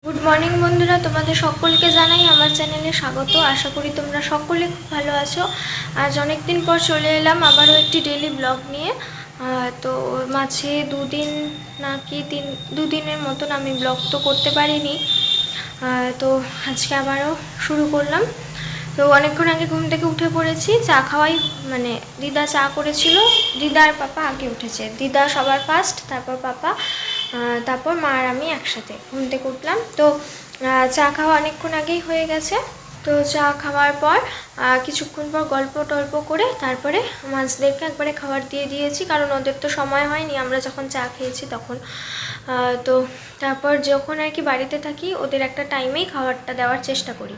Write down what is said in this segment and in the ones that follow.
Good morning বন্ধুরা, তোমাদের সকলকে জানাই আমার চ্যানেলে স্বাগত। আশা করি তোমরা সকলে খুব ভালো আছো। আজ অনেক দিন পর চলে এলাম আবারও একটি ডেইলি ব্লগ নিয়ে। তো মাঝে দুদিনের মতন আমি ব্লগ তো করতে পারিনি। তো আজকে আবারও শুরু করলাম। তো অনেকক্ষণ আগে ঘুম থেকে উঠে পড়েছি, চা খাওয়াই মানে দিদা চা করেছিল। দিদা আর পাপা আগে উঠেছে, দিদা সবার ফার্স্ট, তারপর পাপা, তারপর মা আর আমি একসাথে ঘুম থেকে উঠলাম। তো চা খাওয়া অনেকক্ষণ আগেই হয়ে গেছে। তো চা খাওয়ার পর কিছুক্ষণ পর গল্প টল্প করে তারপরে মাছদেরকে একবারে খাবার দিয়ে দিয়েছি, কারণ ওদের তো সময় হয়নি আমরা যখন চা খেয়েছি তখন। তো তারপর যখন আর কি বাড়িতে থাকি ওদের একটা টাইমেই খাবারটা দেওয়ার চেষ্টা করি।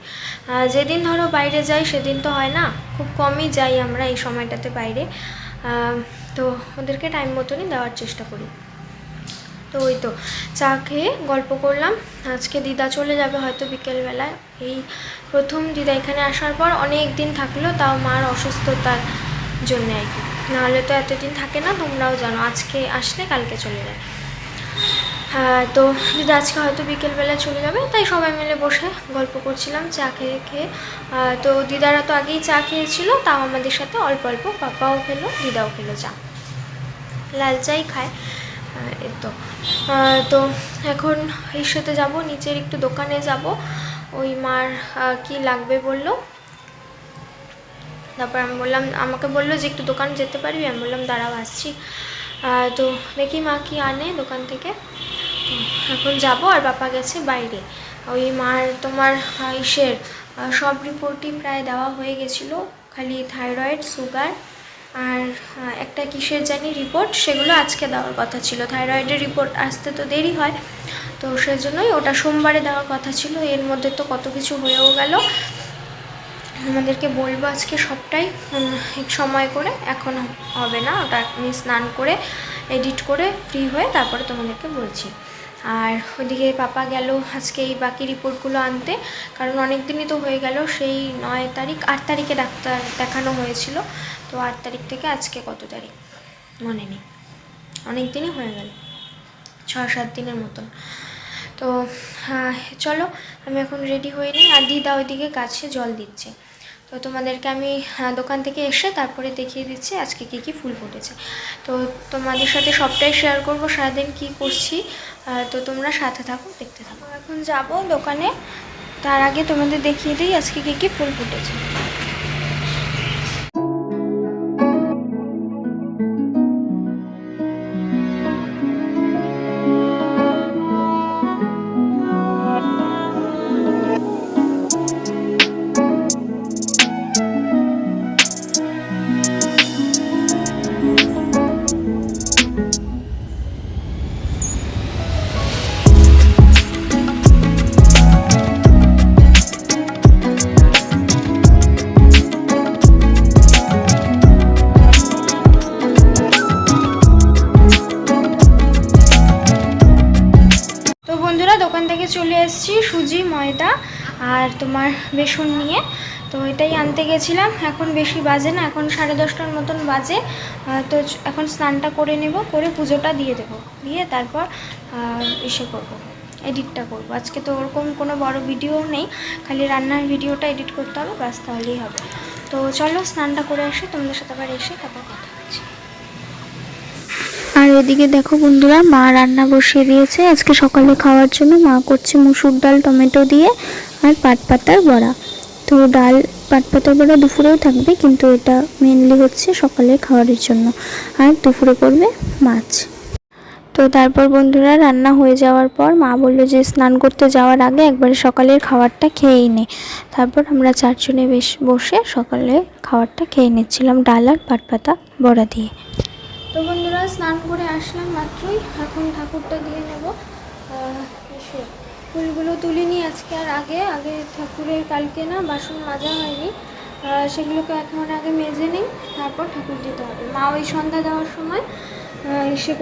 যেদিন ধরো বাইরে যাই সেদিন তো হয় না, খুব কমই যাই আমরা এই সময়টাতে বাইরে। তো ওদেরকে টাইম মতনই দেওয়ার চেষ্টা করি। তো ওই তো চা খেয়ে গল্প করলাম। আজকে দিদা চলে যাবে হয়তো বিকেলবেলায়, এই প্রথম দিদা এখানে আসার পর অনেক দিন থাকলো, তাও মার অসুস্থতার জন্য আর কি, নাহলে তো এতদিন থাকে না, তোমরাও জানো। আজকে আসলে কালকে চলে যায়। তো দিদা আজকে হয়তো বিকেলবেলায় চলে যাবে, তাই সবাই মিলে বসে গল্প করছিলাম চা খেয়ে খেয়ে। তো দিদারা তো আগেই চা খেয়েছিল, তাও আমাদের সাথে অল্প অল্প, পাপাও খেলো দিদাও খেলো চা, লাল চাই খায়। তো এখন এর সাথে যাবো নিচের একটু দোকানে যাব, ওই মার কি লাগবে বললো। তারপর আমি বললাম, আমাকে বললো যে একটু দোকান যেতে পারবি, আমি বললাম দাঁড়াও আসছি। তো দেখি মা কি আনে দোকান থেকে। এখন যাব। আর বাবা গেছে বাইরে, ওই মার তোমার ইসের সব রিপোর্টই প্রায় দেওয়া হয়ে গেছিলো, খালি থাইরয়েড, সুগার আর একটা কিসের জানি রিপোর্ট, সেগুলো আজকে দেওয়ার কথা ছিল। থাইরয়েডের রিপোর্ট আসতে তো দেরি হয়, তো সেজন্যই ওটা সোমবারে দেওয়ার কথা ছিল। এর মধ্যে তো কত কিছু হয়েও গেল। আমাদেরকে বলবো আজকে সবটাই এক সময় করে, এখন হবে না, ওটা আমি স্নান করে এডিট করে ফ্রি হয়ে তারপরে তোমাদেরকে বলছি। আর ওইদিকে পাপা গেল আজকে এই বাকি রিপোর্টগুলো আনতে, কারণ অনেক দিনই তো হয়ে গেল, সেই 8 তারিখে ডাক্তার দেখানো হয়েছিল। তো 8 তারিখ থেকে আজকে কত তারিখ মনে নেই, অনেক দিনই হয়ে গেল, 6-7 দিনের মতন। তো চলো আমি এখন রেডি হয়ে নিই। আর দিদা ওইদিকে গাছে জল দিচ্ছে। তো তোমাদেরকে আমি দোকান থেকে এসে তারপরে দেখিয়ে দিচ্ছি আজকে কী কী ফুল ফুটেছে। তো তোমাদের সাথে সবটাই শেয়ার করব, সারাদিন কী করছি। তো তোমরা সাথে থাকো, দেখতে থাকো। এখন যাব দোকানে, তার আগে তোমাদের দেখিয়ে দিই আজকে কী কী ফুল ফুটেছে। দোকান থেকে চলে এসেছি সুজি, ময়দা আর তোমার বেসন নিয়ে। তো এটাই আনতে গেছিলাম। এখন বেশি বাজে না, এখন 10:30টার মতন বাজে। তো এখন স্নানটা করে নেব, করে পুজোটা দিয়ে দেবো, দিয়ে তারপর করব, এডিটটা করব। আজকে তো ওরকম কোনো বড় ভিডিও নেই, খালি রান্নার ভিডিওটা এডিট করতে হবে, ব্যাস, তাহলেই হবে। তো চলো স্নানটা করে আসি, তোমাদের সাথে আবার এসে তারপর কথা হচ্ছে। আর এদিকে দেখো বন্ধুরা, মা রান্না বসিয়ে দিয়েছে আজকে সকালে খাওয়ার জন্য। মা করছে মুসুর ডাল টমেটো দিয়ে আর পাটপাতার বড়া। তো ডাল পাটপাতার বড়া দুপুরেও থাকবে, কিন্তু এটা মেনলি হচ্ছে সকালে খাওয়ারের জন্য। আর দুপুরে করবে মাছ। তো তারপর বন্ধুরা রান্না হয়ে যাওয়ার পর মা বললো যে স্নান করতে যাওয়ার আগে একবারে সকালের খাবারটা খেয়েই নে। তারপর আমরা 4 জনে বসে সকালে খাবারটা খেয়ে নিচ্ছিলাম, ডাল আর পাটপাতা বড়া দিয়ে। তো বন্ধুরা স্নান করে আসলাম মাত্রই, এখন ঠাকুরটা দিয়ে নেব। ফুলগুলো তুলিনি আজকে, আর আগে ঠাকুরের কালকে না বাসন মাজা হয়নি, সেগুলোকে এখন আগে মেজে নিই, তারপর ঠাকুর দিতে হবে। মা ওই সন্ধ্যা দেওয়ার সময়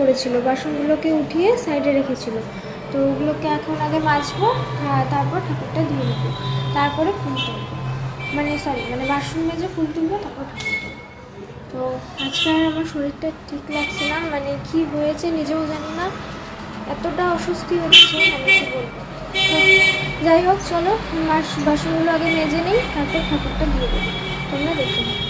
করেছিল, বাসনগুলোকে উঠিয়ে সাইডে রেখেছিল। তো ওগুলোকে এখন আগে মাজবো, তারপর ঠাকুরটা দিয়ে নেবো, তারপরে ফুল তুলবো, মানে বাসন মেজে ফুল তুলবো, তারপর ঠাকুর তুলবো। তো আজকে আর আমার শরীরটা ঠিক লাগছে না, কি হয়েছে নিজেও জানি না, এতটা অস্বস্তি হচ্ছে, কি বলবো। তো যাই হোক চলো, বাসনগুলো আগে মেজে নিই, তারপর ঠাকুরটা দিয়ে দেবো, তোমরা দেখে নিও।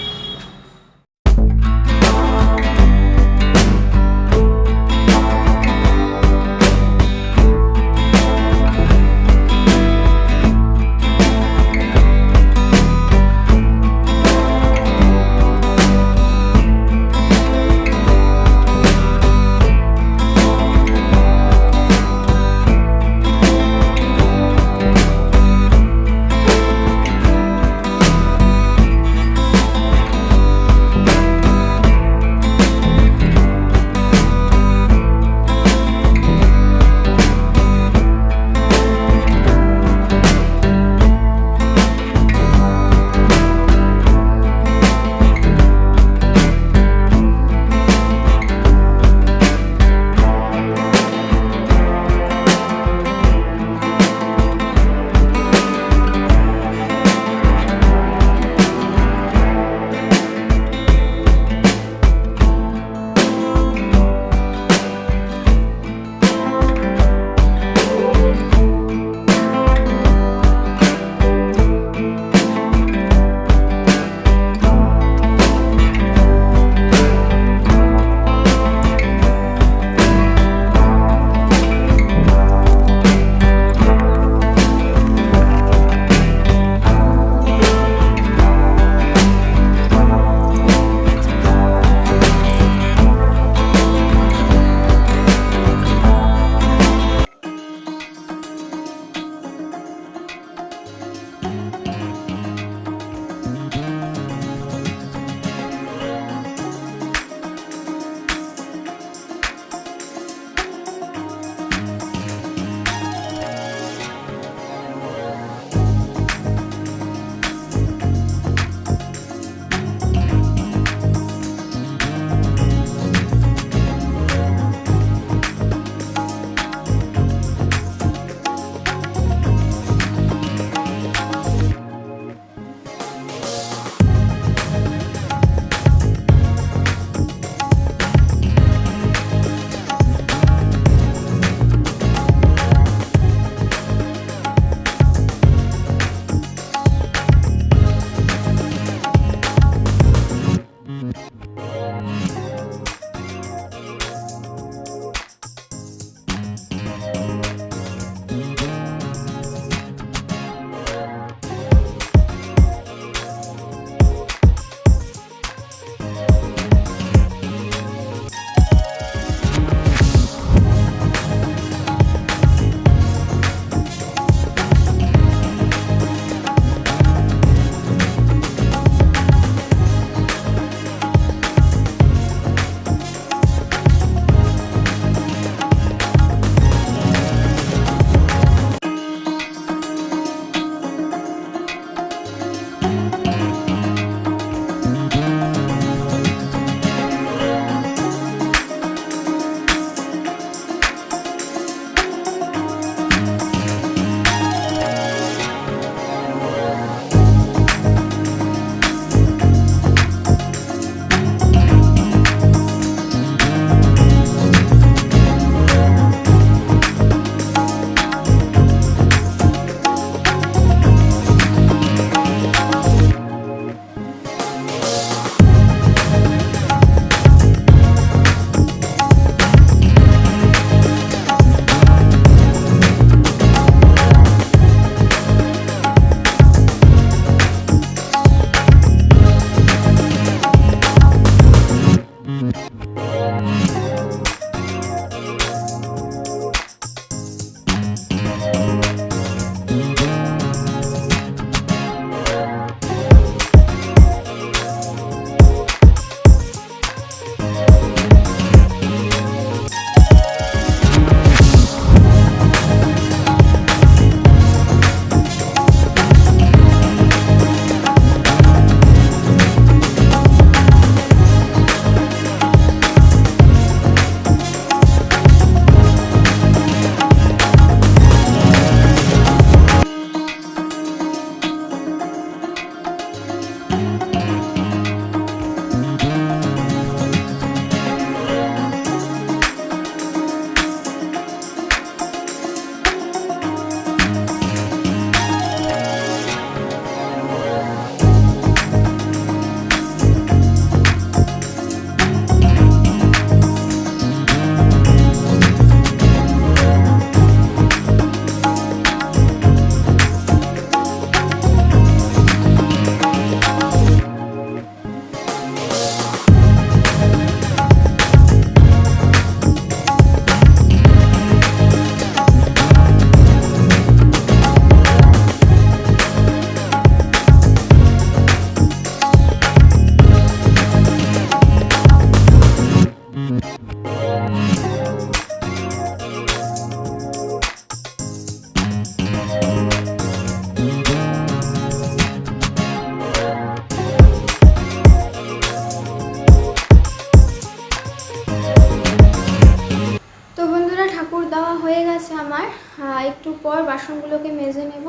বাসনগুলোকে মেজে নেব।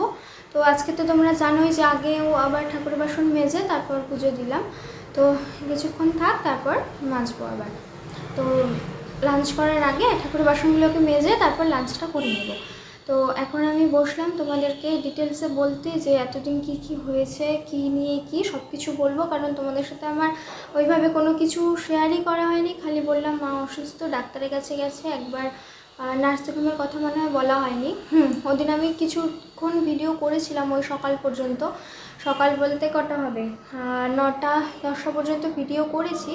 তো আজকে তো তোমরা জানোই যে আগেও আবার ঠাকুরের বাসন মেজে তারপর পুজো দিলাম। তো কিছুক্ষণ থাক, তারপর মাজবো আবার। তো লাঞ্চ করার আগে ঠাকুরের বাসনগুলোকে মেজে তারপর লাঞ্চটা করে নেব। তো এখন আমি বসলাম তোমাদেরকে ডিটেলসে বলতে যে এতদিন কি কি হয়েছে, কি নিয়ে কি সব কিছু বলবো, কারণ তোমাদের সাথে আমার ওইভাবে কোনো কিছু শেয়ারই করা হয়নি। খালি বললাম মা অসুস্থ, ডাক্তারের কাছে গেছে, একবার নার্সিংহোমের কথা মনে হয় বলা হয়নি। ওদিন আমি কিছুক্ষণ ভিডিও করেছিলাম ওই সকাল পর্যন্ত, সকাল বলতে কটা হবে 9টা-10টা পর্যন্ত ভিডিও করেছি,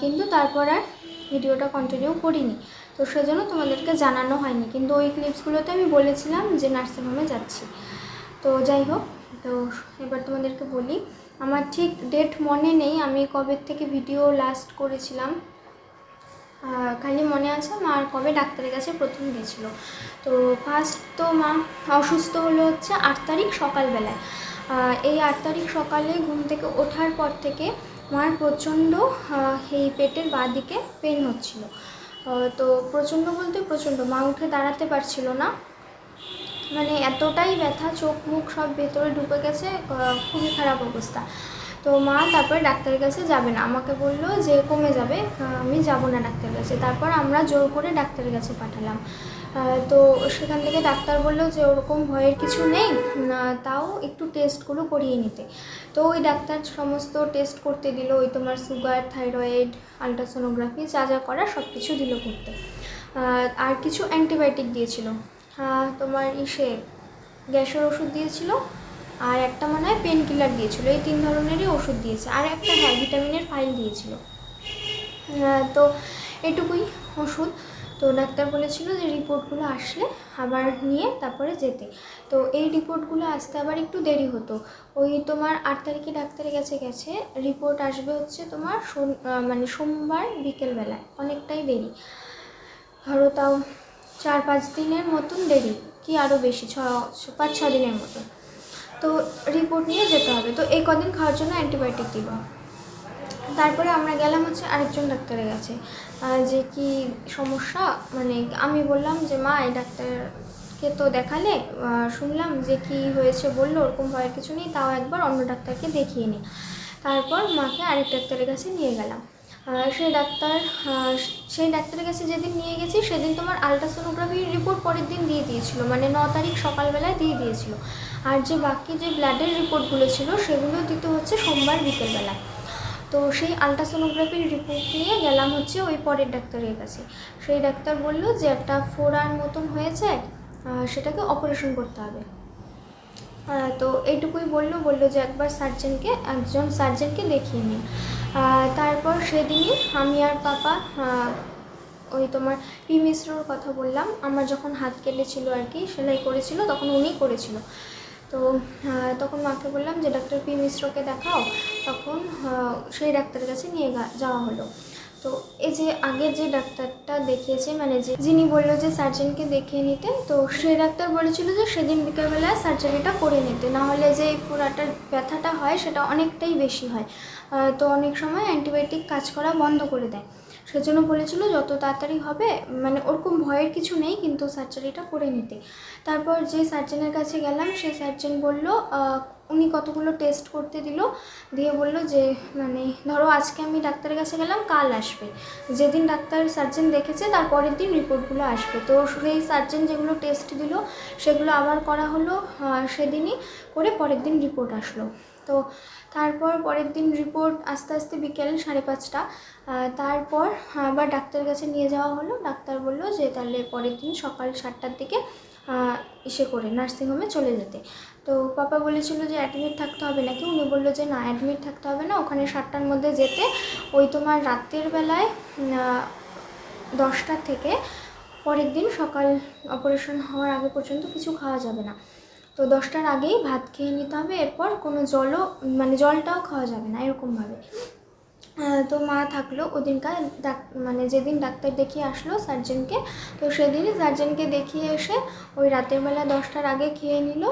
কিন্তু তারপর আর ভিডিওটা কন্টিনিউ করিনি। তো সেজন্য তোমাদেরকে জানানো হয়নি, কিন্তু ওই ক্লিপসগুলোতে আমি বলেছিলাম যে নার্সিংহোমে যাচ্ছি। তো যাই হোক, তো এবার তোমাদেরকে বলি, আমার ঠিক ডেট মনে নেই আমি কবে থেকে ভিডিও লাস্ট করেছিলাম। খালি মনে আছে মা আর কবে ডাক্তারের কাছে প্রথম গেছিল। তো ফার্স্ট তো মা অসুস্থ হলো হচ্ছে 8 তারিখ সকালবেলায়। এই 8 তারিখ সকালে ঘুম থেকে ওঠার পর থেকে মার প্রচণ্ড এই পেটের বাঁ দিকে পেন হচ্ছিল। তো প্রচণ্ড বলতে প্রচণ্ড, মা উঠে দাঁড়াতে পারছিল না, মানে এতটাই ব্যথা, চোখ মুখ সব ভেতরে ঢুকে গেছে, খুবই খারাপ অবস্থা। তো মা তারপরে ডাক্তারের কাছে যাবে না, আমাকে বললো যে কমে যাবে, আমি যাব না ডাক্তারের কাছে। তারপর আমরা জোর করে ডাক্তারের কাছে পাঠালাম। তো সেখান থেকে ডাক্তার বললো যে ওরকম ভয়ের কিছু নেই, তাও একটু টেস্টগুলো করিয়ে নিতে। তো ওই ডাক্তার সমস্ত টেস্ট করতে দিল, ওই তোমার সুগার, থাইরয়েড, আলট্রাসোনোগ্রাফি যা যা করা সব কিছু দিল করতে। আর কিছু অ্যান্টিবায়োটিক দিয়েছিল, তোমার গ্যাসের ওষুধ দিয়েছিল, আর একটা মনে হয় পেন কিলার দিয়েছিল। এই 3 ধরনেরই ওষুধ দিয়েছে, আর একটা ভিটামিনের ফাইল দিয়েছিল। তো এটুকুই ওষুধ। তো ডাক্তার বলেছিল যে রিপোর্টগুলো আসলে আবার নিয়ে তারপরে যেতে। তো এই রিপোর্টগুলো আসতে আবার একটু দেরি হতো। ওই তোমার 8 তারিখে ডাক্তারের কাছে গেছে, রিপোর্ট আসবে হচ্ছে তোমার মানে সোমবার বিকেলবেলায়, অনেকটাই দেরি, ধরো তাও 4-5 দিনের মতন দেরি, কি আরও বেশি, 5-6 দিনের মতন। তো রিপোর্ট নিয়ে যেতে হবে। তো এই কদিন খাওয়ার জন্য অ্যান্টিবায়োটিক দিল। তারপরে আমরা গেলাম হচ্ছে আরেকজন ডাক্তারের কাছে, যে কি সমস্যা, মানে আমি বললাম যে মা এই ডাক্তারকে তো দেখালে, শুনলাম যে কি হয়েছে বললো, ওরকম ভয়ের কিছু নেই, তাও একবার অন্য ডাক্তারকে দেখিয়ে নিই। তারপর মাকে আরেক ডাক্তারের কাছে নিয়ে গেলাম। সেই ডাক্তারের কাছে যেদিন নিয়ে গেছি সেদিন তোমার আলট্রাসোনোগ্রাফির রিপোর্ট পরের দিন দিয়ে দিয়েছিল, মানে 9 তারিখ সকালবেলায় দিয়ে দিয়েছিল। আর যে বাকি যে ব্লাডের রিপোর্টগুলো ছিল সেগুলো দিতে হচ্ছে সোমবার বিকেলবেলায়। তো সেই আলট্রাসোনোগ্রাফির রিপোর্ট নিয়ে গেলাম হচ্ছে ওই পরের ডাক্তারের কাছে। সেই ডাক্তার বলল যে একটা ফোড়ার মতন হয়েছে, সেটাকে অপারেশন করতে হবে। তো এইটুকুই বললো যে একজন সার্জেনকে দেখিয়ে নিন। তারপর সেদিনই আমি আর পাপা ওই তোমার পি মিশ্রর কথা বললাম, আমার যখন হাত কেটেছিল আর কি, সেলাই করেছিল তখন উনি করেছিল। তো তখন মাকে বললাম যে ডাক্তার পি মিশ্রকে দেখাও, তখন সেই ডাক্তারের কাছে নিয়ে যাওয়া হলো। তো এই যে আগের যে ডাক্তারটা দেখিয়েছে, মানে যিনি বললো যে সার্জেনকে দেখিয়ে নিতে, তো সেই ডাক্তার বলেছিল যে সেদিন বিকেলবেলায় সার্জারিটা করে নিতে, নাহলে যে এই পুরাটার ব্যথাটা হয় সেটা অনেকটাই বেশি হয়। তো অনেক সময় অ্যান্টিবায়োটিক কাজ করা বন্ধ করে দেয়, সেজন্য বলেছিল যত তাড়াতাড়ি হবে, মানে ওরকম ভয়ের কিছু নেই, কিন্তু সার্জারিটা করে নিতে। তারপর যে সার্জেনের কাছে গেলাম, সেই সার্জেন বলল, উনি কতগুলো টেস্ট করতে দিল, দিয়ে বলল যে মানে ধরো আজকে আমি ডাক্তারের কাছে গেলাম, কাল আসবে, যেদিন সার্জেন দেখেছে তার পরের দিন রিপোর্টগুলো আসবে। তো সেই সার্জেন যেগুলো টেস্ট দিল সেগুলো আবার করা হলো, সেদিনই করে পরের দিন রিপোর্ট আসলো। তো তারপর পরের দিন রিপোর্ট আস্তে আস্তে বিকেল 5:30, তারপর আবার ডাক্তারের কাছে নিয়ে যাওয়া হলো। ডাক্তার বলল যে তাহলে পরের দিন সকাল 7টার দিকে নার্সিংহোমে চলে যেতে। তো পাপা বলেছিল যে অ্যাডমিট থাকতে হবে নাকি, উনি বললো যে না, অ্যাডমিট থাকতে হবে না, ওখানে 7টার মধ্যে যেতে। ওই তোমার রাতের বেলায় 10টা থেকে পরের দিন সকাল অপারেশন হওয়ার আগে পর্যন্ত কিছু খাওয়া যাবে না। তো 10টার আগেই ভাত খেয়ে নিতে হবে, এরপর কোনো জলটাও খাওয়া যাবে না, এরকমভাবে। তো মা থাকলো ওদিনকার, মানে যেদিন ডাক্তার দেখিয়ে আসলো সার্জেনকে, তো সেদিনই সার্জেনকে দেখিয়ে এসে ওই রাতের বেলা 10টার আগে খেয়ে নিল।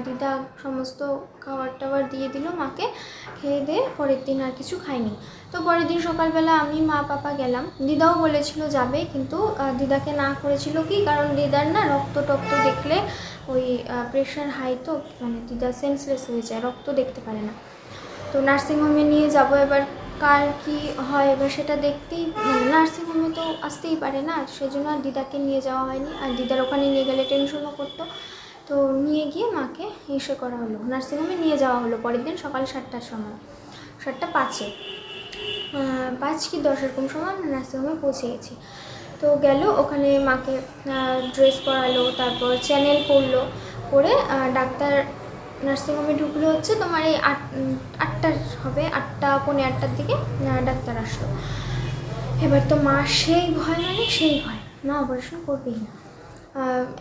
দিদা সমস্ত খাবার টাবার দিয়ে দিল মাকে, খেয়ে দিয়ে পরের দিন আর কিছু খাইনি। তো পরের দিন সকালবেলা আমি, মা, পাপা গেলাম। দিদাও বলেছিল যাবে, কিন্তু দিদাকে না করেছিল কি, কারণ দিদার না রক্ত টক্ত দেখলে ওই প্রেশার হাই তো, মানে দিদা সেন্সলেস হয়ে যায়, রক্ত দেখতে পারে না। তো নার্সিংহোমে নিয়ে যাব, এবার কার কি হয় এবার সেটা দেখতেই, মানে নার্সিংহোমে তো আসতেই পারে না, সেজন্য আর দিদাকে নিয়ে যাওয়া হয়নি। আর দিদার ওখানে নিয়ে গেলে টেনশনও করতো। তো নিয়ে গিয়ে মাকে করা হলো, নার্সিংহোমে নিয়ে যাওয়া হলো পরের দিন সকাল 7টার সময়, 7:05, 5 কি 10 এরকম সময় আমরা নার্সিংহোমে পৌঁছে গেছি। তো গেল ওখানে মাকে ড্রেস পরালো, তারপর চ্যানেল করলো, করে ডাক্তার নার্সিংহোমে ঢুকলো হচ্ছে তোমার এই 8টার হবে, 8টা পৌনে 8টার দিকে ডাক্তার আসলো। এবার তো মা সেই ভয়, মানে সেই ভয়, মা অপারেশন করবেই না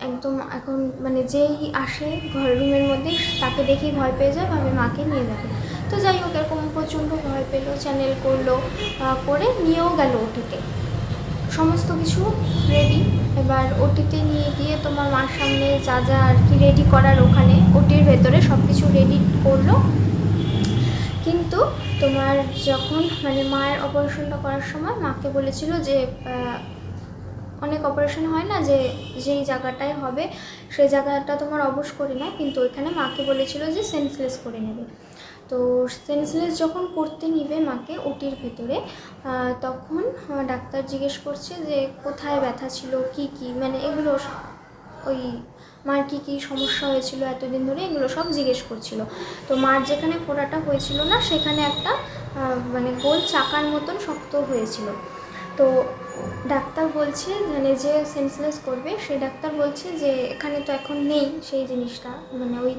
একদম। এখন মানে যেই আসে ঘর রুমের মধ্যে তাকে দেখেই ভয় পেয়ে যায়, ভাবে মাকে নিয়ে যাবে। তো যাই হোক, এরকম প্রচণ্ড ভয় পেলো, চ্যানেল করলো, করে নিয়েও গেল ওটিতে, সমস্ত কিছু রেডি। এবার ওটিতে নিয়ে গিয়ে তোমার মার সামনে যা যা আর কি রেডি করার ওখানে ওটির ভেতরে সব কিছু রেডি করলো। কিন্তু তোমার যখন মানে মায়ের অপারেশনটা করার সময় মাকে বলেছিল যে অনেক অপারেশন হয় না যে যেই জায়গাটায় হবে সেই জায়গাটা তোমার অবশ করে না, কিন্তু ওইখানে মাকে বলেছিল যে সেন্সলেস করে নেবে। তো সেন্সলেস যখন করতে নিবে মাকে ওটির ভেতরে, তখন ডাক্তার জিজ্ঞেস করছে যে কোথায় ব্যথা ছিল, কি মানে এগুলো ওই মার কী সমস্যা হয়েছিল এতদিন ধরে, এগুলো সব জিজ্ঞেস করছিল। তো মার যেখানে ফোড়াটা হয়েছিল না সেখানে একটা মানে গোল চাকার মতন শক্ত হয়েছিল। তো ডাক্তার বলছে, মানে যে সেন্সলেস করবে সেই ডাক্তার বলছে যে এখানে তো এখন নেই সেই জিনিসটা, মানে ওই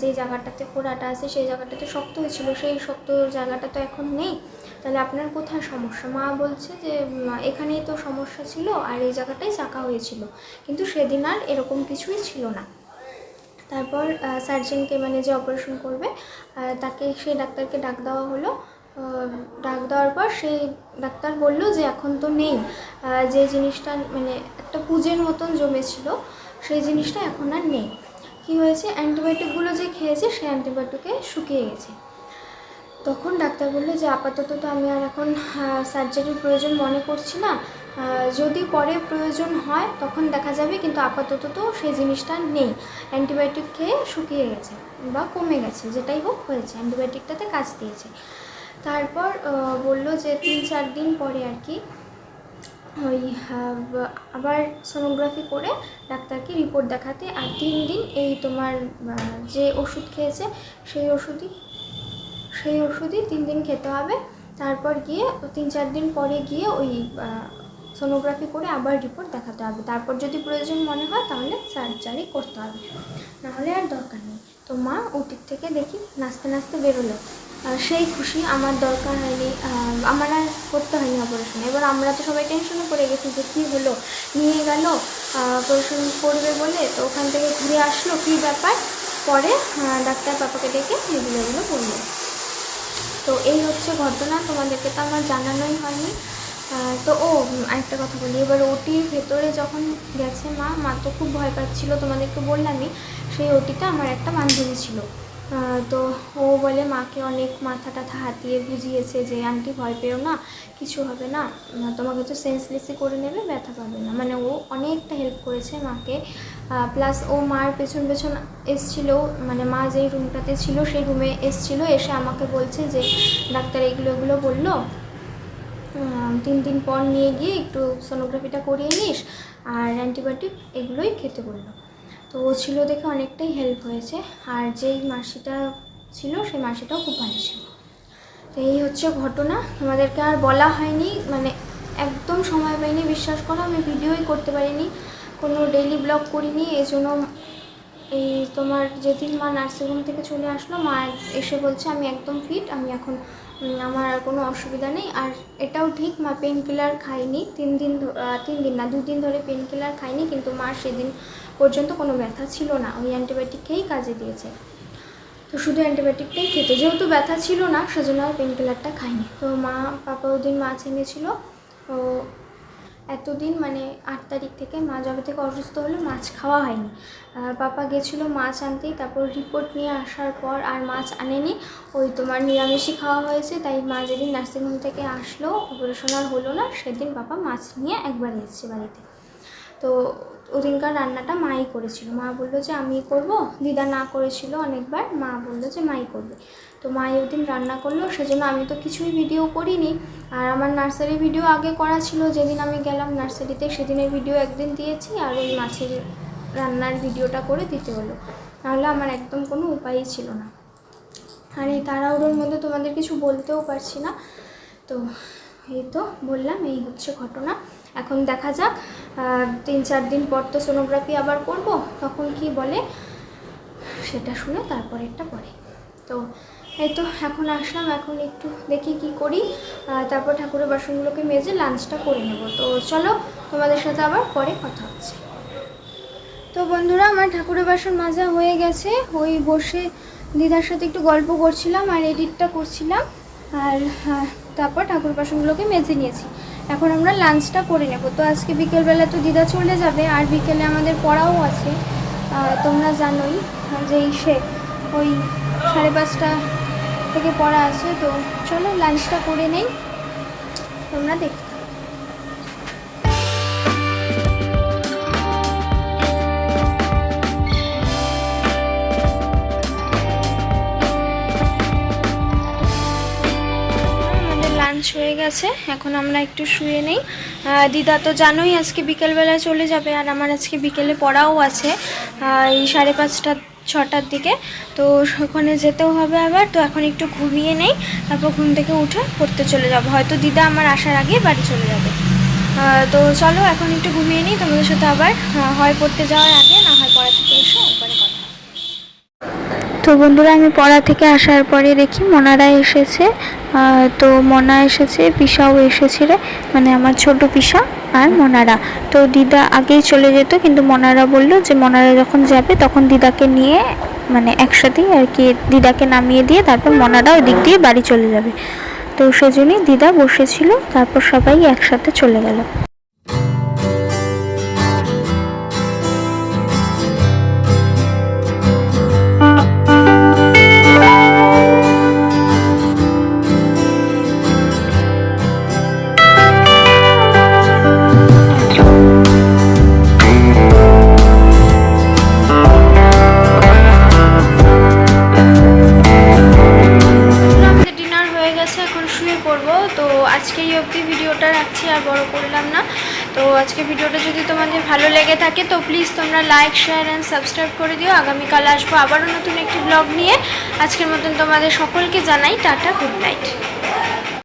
যে জায়গাটাতে ফোড়াটা আছে সেই জায়গাটাতে শক্ত হয়েছিল, সেই শক্ত জায়গাটা তো এখন নেই, তাহলে আপনার কোথায় সমস্যা? মা বলছে যে এখানেই তো সমস্যা ছিল আর এই জায়গাটাই চাকা হয়েছিল, কিন্তু সেদিন আর এরকম কিছুই ছিল না। তারপর সার্জেনকে, মানে যে অপারেশন করবে তাকে, সেই ডাক্তারকে ডাক দেওয়া হলো। ডাক দেওয়ার পর সেই ডাক্তার বলল যে এখন তো নেই, যে জিনিসটা মানে একটা পুজের মতন জমেছিল সেই জিনিসটা এখন আর নেই। কী হয়েছে, অ্যান্টিবায়োটিকগুলো যে খেয়েছে সেই অ্যান্টিবায়োটিকে শুকিয়ে গেছে। তখন ডাক্তার বললো যে আপাতত তো আমি আর এখন সার্জারির প্রয়োজন মনে করছি না, যদি পরে প্রয়োজন হয় তখন দেখা যাবে, কিন্তু আপাতত তো সেই জিনিসটা নেই, অ্যান্টিবায়োটিক খেয়ে শুকিয়ে গেছে বা কমে গেছে, যেটাই হোক হয়েছে, অ্যান্টিবায়োটিকটাতে কাজ দিয়েছে। তারপর বললো যে 3-4 দিন পরে আর কি ওই আবার সোনোগ্রাফি করে ডাক্তারকে রিপোর্ট দেখাতে, আর 3 দিন এই তোমার যে ওষুধ খেয়েছে সেই ওষুধই 3 দিন খেতে হবে। তারপর গিয়ে 3-4 দিন পরে গিয়ে ওই সোনোগ্রাফি করে আবার রিপোর্ট দেখাতে হবে, তারপর যদি প্রয়োজন মনে হয় তাহলে সার্জারি করতে হবে, নাহলে আর দরকার নেই। তো মা ওটির থেকে দেখি নাচতে নাচতে বেরোলো, সেই খুশি, আমার দরকার হয়নি, আমার আর করতে হয়নি অপারেশন। এবার আমরা তো সবাই টেনশনে পড়ে গেছি যে কী হলো, নিয়ে গেল অপারেশন করবে বলে, তো ওখান থেকে ঘুরে আসলো, কী ব্যাপার। পরে ডাক্তার পাপাকে ডেকে এগুলো বললো। তো এই হচ্ছে ঘটনা, তোমাদেরকে তো আমার জানানোই হয়নি। তো আরেকটা কথা বলি, এবার ওটির ভেতরে যখন গেছে মা তো খুব ভয় পাচ্ছিলো, তোমাদেরকে বললামই। সেই ওটিতে আমার একটা বান্ধবী ছিল, তো ও বলে মাকে অনেক মাথা টাথা হাতিয়ে বুঝিয়েছে যে আন্টি ভয় পেও না, কিছু হবে না, তোমাকে তো সেন্সলেসই করে নেবে, ব্যথা পাবে না, মানে ও অনেকটা হেল্প করেছে মাকে। প্লাস ও মার পেছন এসছিলো, মানে মা যেই রুমটাতে ছিল সেই রুমে এসছিলো, এসে আমাকে বলছে যে ডাক্তার এগুলো বললো, 3 দিন পর নিয়ে গিয়ে একটু সোনোগ্রাফিটা করিয়ে নিস, আর অ্যান্টিবায়োটিক এগুলোই খেতে বললো। তো ও ছিল দেখে অনেকটাই হেল্প হয়েছে, আর যেই মাসিটা ছিল সেই মাসিটাও খুব ভালো ছিল। তো এই হচ্ছে ঘটনা, তোমাদেরকে আর বলা হয়নি, মানে একদম সময় পাইনি, বিশ্বাস করো, আমি ভিডিওই করতে পারিনি, কোনো ডেইলি ব্লগ করিনি। এই জন্য এই তোমার যেদিন মা নার্সিংহোম থেকে চলে আসলো, মা এসে বলছে আমি একদম ফিট, আমি এখন আমার আর কোনো অসুবিধা নেই। আর এটাও ঠিক, মা পেন কিলার খাইনি 3 দিন না 2 দিন ধরে পেন কিলার খাইনি, কিন্তু মার সেদিন পর্যন্ত কোনো ব্যথা ছিল না, ওই অ্যান্টিবায়োটিক খেয়েই কাজে দিয়েছে। তো শুধু অ্যান্টিবায়োটিকটাই খেতে, যেহেতু ব্যথা ছিল না সেজন্য আর পেন কিলারটা খাইনি। তো পাপা ওদিন মাছ এনেছিল, তো এতদিন মানে 8 তারিখ থেকে মা যবে থেকে অসুস্থ হলো মাছ খাওয়া হয়নি। পাপা গেছিলো মাছ আনতেই, তারপর রিপোর্ট নিয়ে আসার পর আর মাছ আনেনি, ওই তোমার নিরামিষই খাওয়া হয়েছে। তাই মা যেদিন নার্সিংহোম থেকে আসলো, অপারেশন আর হলো না, সেদিন পাপা মাছ নিয়ে একবার এসেছে বাড়িতে। তো ওদিনকার রান্নাটা মাই করেছিল। মা বললো যে আমি করব, দিদা না করেছিল অনেকবার, মা বললো যে মাই করবে। তো মাই ওদিন রান্না করলো, সেজন্য আমি তো কিছুই ভিডিও করিনি। আর আমার নার্সারি ভিডিও আগে করা ছিল, যেদিন আমি গেলাম নার্সারিতে সেদিনের ভিডিও একদিন দিয়েছি, আর ওই মাছের রান্নার ভিডিওটা করে দিতে হলো, নাহলে আমার একদম কোনো উপায়ই ছিল না। আর এই তাড়াহুড়োর মধ্যে তোমাদের কিছু বলতেও পারছি না। তো এই তো বললাম, এই হচ্ছে ঘটনা। এখন দেখা যাক, 3-4 দিন পর তো সোনোগ্রাফি আবার করব, তখন কি বলে সেটা শুনে তারপরেরটা পরে। তো এই তো এখন আসলাম, এখন একটু দেখি কি করি, তারপর ঠাকুরের বাসনগুলোকে মেজে লাঞ্চটা করে নেব। তো চলো তোমাদের সাথে আবার পরে কথা হচ্ছে। তো বন্ধুরা, আমার ঠাকুরের বাসন মাজা হয়ে গেছে। ওই বসে দিদার সাথে একটু গল্প করছিলাম আর এডিটটা করছিলাম, আর তারপর ঠাকুর বাসনগুলোকে মেজে নিয়েছি। এখন আমরা লাঞ্চটা করে নেব। তো আজকে বিকেলবেলা তো দিদা চলে যাবে, আর বিকেলে আমাদের পড়াও আছে, তোমরা জানোই যে ওই 5:30 থেকে পড়া আছে। তো চলো লাঞ্চটা করে নেই, তোমরা দেখতে। লাঞ্চ হয়ে গেছে, এখন আমরা একটু শুয়ে নেই। দিদা তো জানোই আজকে বিকেলবেলায় চলে যাবে, আর আমার আজকে বিকেলে পড়াও আছে এই 5:30-6টার দিকে। তো ওখানে যেতেও হবে আবার। তো এখন একটু ঘুমিয়ে নেই, তারপর ঘুম থেকে উঠে পড়তে চলে যাব। হয়তো দিদা আমার আসার আগে বাড়ি চলে যাবে। তো চলো এখন একটু ঘুমিয়ে নিই, তোমাদের সাথে আবার হয় পড়তে যাওয়ার আগে, না হয় পড়া থেকে এসে একবারে কথা। তো বন্ধুরা, আমি পড়া থেকে আসার পরে দেখি মনারা এসেছে। তো মনা এসেছে, পিসাও এসেছিল, মানে আমার ছোট পিসা আর মনারা। তো দিদা আগেই চলে যেত, কিন্তু মনারা বললো যে মনারা যখন যাবে তখন দিদাকে নিয়ে, মানে একসাথেই আর কি, দিদাকে নামিয়ে দিয়ে তারপর মনারা ওই দিক দিয়ে বাড়ি চলে যাবে। তো সেজন্যই দিদা বসেছিল, তারপর সবাই একসাথে চলে গেল। তো আজকে এই অবধি ভিডিওটা রাখছি, আর বড় করলাম না। তো আজকে ভিডিওটা যদি তোমাদের ভালো লেগে থাকে তো প্লিজ তোমরা লাইক, শেয়ার অ্যান্ড সাবস্ক্রাইব করে দিও। আগামীকাল আসবো আবারও নতুন একটি ব্লগ নিয়ে। আজকের মতন তোমাদের সকলকে জানাই টাটা, গুড নাইট।